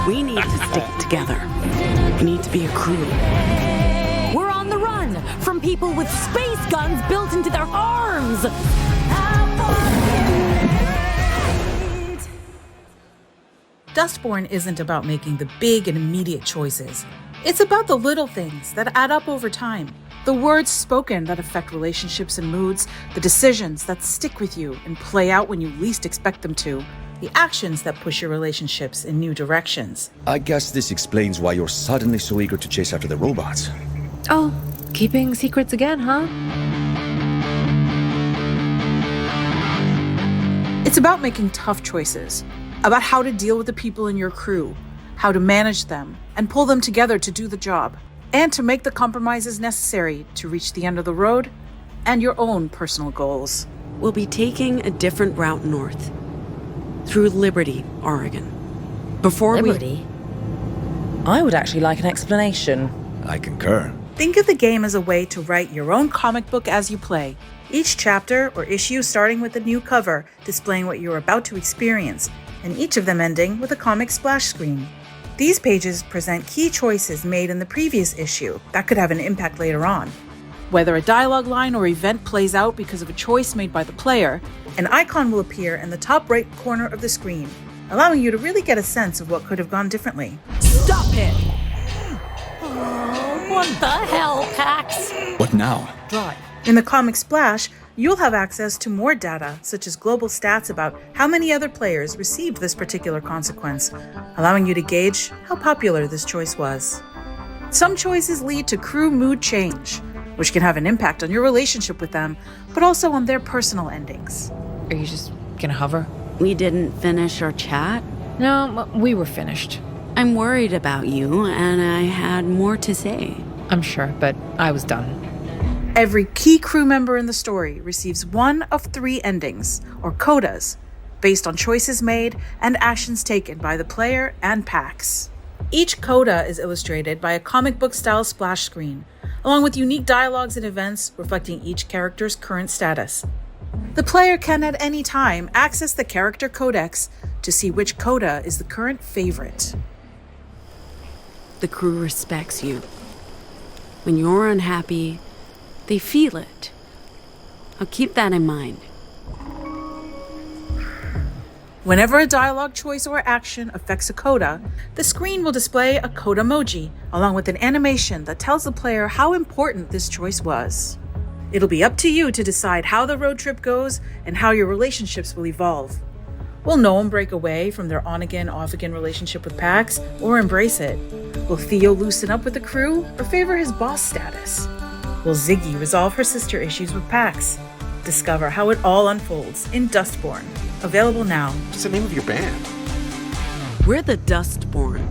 We need to stick together. We need to be a crew. We're on the run from people with space guns built into their arms. Dustborn isn't about making the big and immediate choices. It's about the little things that add up over time. The words spoken that affect relationships and moods, the decisions that stick with you and play out when you least expect them to, the actions that push your relationships in new directions. I guess this explains why you're suddenly so eager to chase after the robots. Oh, keeping secrets again, huh? It's about making tough choices, about how to deal with the people in your crew, how to manage them and pull them together to do the job, and to make the compromises necessary to reach the end of the road and your own personal goals. We'll be taking a different route north, through Liberty, Oregon. Liberty? I would actually like an explanation. I concur. Think of the game as a way to write your own comic book as you play. Each chapter or issue starting with a new cover displaying what you're about to experience, and each of them ending with a comic splash screen. These pages present key choices made in the previous issue that could have an impact later on. Whether a dialogue line or event plays out because of a choice made by the player, an icon will appear in the top right corner of the screen, allowing you to really get a sense of what could have gone differently. Stop it! Oh, what the hell, Pax? What now? Drive. In the comic splash, you'll have access to more data, such as global stats about how many other players received this particular consequence, allowing you to gauge how popular this choice was. Some choices lead to crew mood change, which can have an impact on your relationship with them, but also on their personal endings. Are you just gonna hover? We didn't finish our chat. No, we were finished. I'm worried about you, and I had more to say. I'm sure, but I was done. Every key crew member in the story receives one of 3 endings, or codas, based on choices made and actions taken by the player and Pax. Each coda is illustrated by a comic book-style splash screen, along with unique dialogues and events reflecting each character's current status. The player can at any time access the character codex to see which coda is the current favorite. The crew respects you. When you're unhappy, they feel it. I'll keep that in mind. Whenever a dialogue choice or action affects a coda, the screen will display a coda emoji, along with an animation that tells the player how important this choice was. It'll be up to you to decide how the road trip goes and how your relationships will evolve. Will Noam break away from their on-again, off-again relationship with Pax, or embrace it? Will Theo loosen up with the crew, or favor his boss status? Will Ziggy resolve her sister issues with Pax? Discover how it all unfolds in Dustborn. Available now. What's the name of your band? We're the Dustborn.